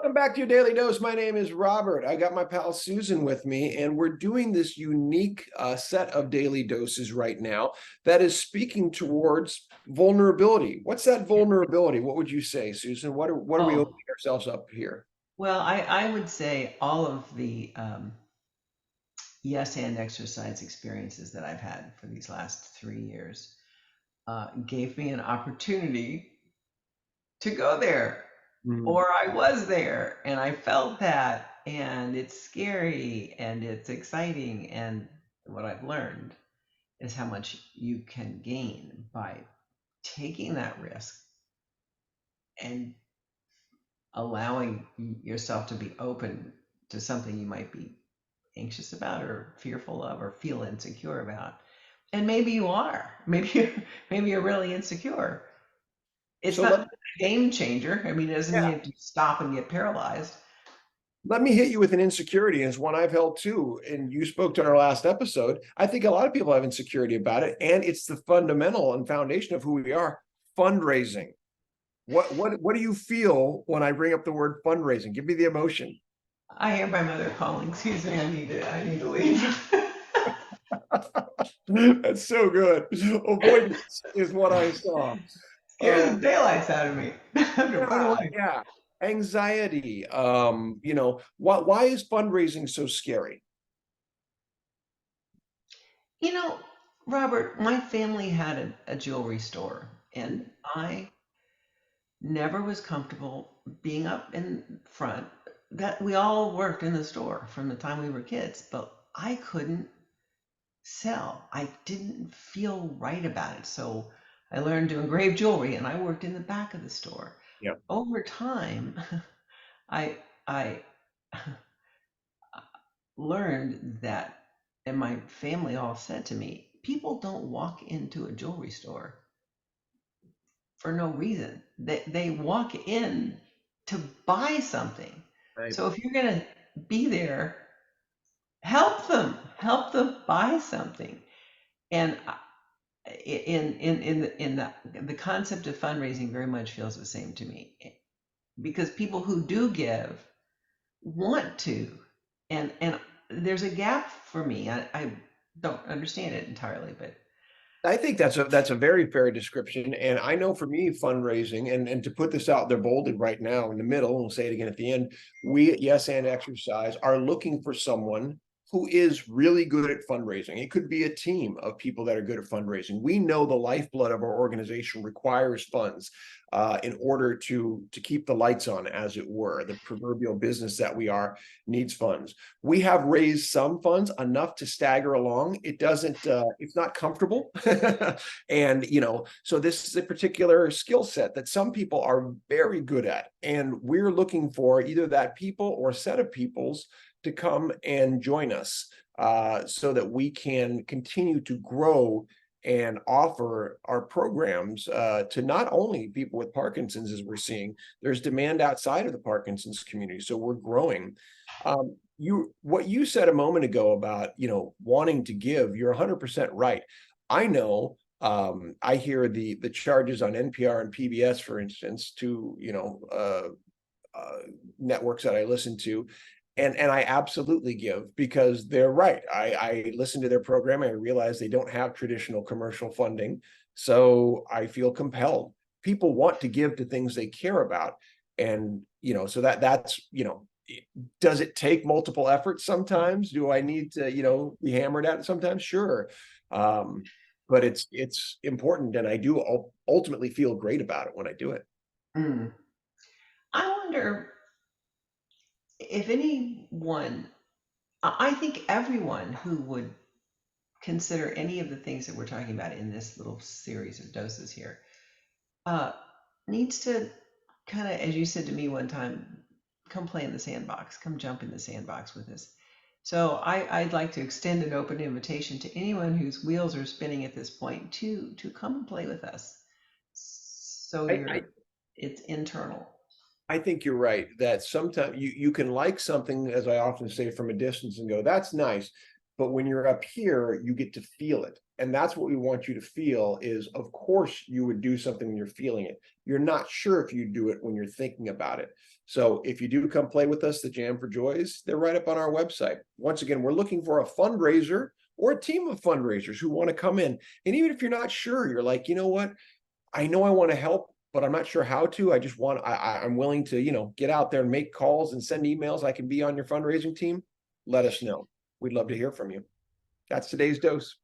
Welcome back to your Daily Dose. My name is Robert. I got my pal Susan with me, and we're doing this unique set of daily doses right now that is speaking towards vulnerability. What's that vulnerability? What would you say, Susan? What are we Oh, opening ourselves up here? well, I would say all of the yes and exercise experiences that I've had for these last 3 years gave me an opportunity to go there, Mm. or I was there, and I felt that, and it's scary and it's exciting. And what I've learned is how much you can gain by taking that risk and allowing yourself to be open to something you might be anxious about or fearful of or feel insecure about. And maybe you are. Maybe you're really insecure. It's So not a game changer. I mean, it doesn't mean yeah, you have to stop and get paralyzed. let me hit you with an insecurity, and it's one I've held too. And you spoke to in our last episode. I think a lot of people have insecurity about it, and it's the fundamental and foundation of who we are: fundraising. What do you feel when I bring up the word fundraising? Give me the emotion. I hear my mother calling. Excuse me, I need to leave. That's so good. Avoidance is what I saw. Scares Uh, the daylights out of me after yeah, 5. yeah. Anxiety. Why is fundraising so scary? You know, Robert, my family had a jewelry store, Mm. and I never was comfortable being up in front. That we all worked in the store from the time we were kids, but I couldn't sell. I didn't feel right about it. So I learned to engrave jewelry and I worked in the back of the store. Yeah. Over time, I I learned that, and my family all said to me, people don't walk into a jewelry store for no reason. They walk in to buy something. Right. So if you're gonna be there, help them buy something. And in the concept of fundraising very much feels the same to me, because people who do give want to, and there's a gap for me. I don't understand it entirely, but I think that's a very fair description. And I know for me, fundraising, and to put this out there boldly right now in the middle, and we'll say it again at the end, we at Yes and Exercise are looking for someone who is really good at fundraising. It could be a team of people that are good at fundraising. We know the lifeblood of our organization requires funds in order to keep the lights on, as it were. The proverbial business that we are needs funds. We have raised some funds enough to stagger along. It doesn't, it's not comfortable. And, so this is a particular skill set that some people are very good at. And we're looking for either that people or set of peoples to come and join us so that we can continue to grow and offer our programs to not only people with Parkinson's, as we're seeing, there's demand outside of the Parkinson's community. So we're growing. What you said a moment ago about, wanting to give, you're 100% right. I know, I hear the charges on NPR and PBS, for instance, to, networks that I listen to. And I absolutely give because they're right. I listen to their programming. I realize they don't have traditional commercial funding. So I feel compelled. People want to give to things they care about. And, so that's, does it take multiple efforts sometimes? Do I need to, be hammered at it sometimes? Sure. Um, but it's important, and I do ultimately feel great about it when I do it. mm, I wonder if anyone, I think everyone who would consider any of the things that we're talking about in this little series of doses here uh, needs to kind of, as you said to me one time, come play in the sandbox, come jump in the sandbox with us. So I'd like to extend an open invitation to anyone whose wheels are spinning at this point to come and play with us. So I it's internal. I think you're right that sometimes you can like something, as I often say, from a distance and go, that's nice. But when you're up here, you get to feel it. And that's what we want you to feel is, of course, you would do something when you're feeling it. You're not sure if you do it when you're thinking about it. So if you do come play with us, the Jam for Joys, they're right up on our website. Once again, we're looking for a fundraiser or a team of fundraisers who want to come in. And even if you're not sure, you're like, you know what? I know I want to help, but I'm not sure how to. I just want, I'm willing to, get out there and make calls and send emails. I can be on your fundraising team. Let us know. We'd love to hear from you. That's today's dose.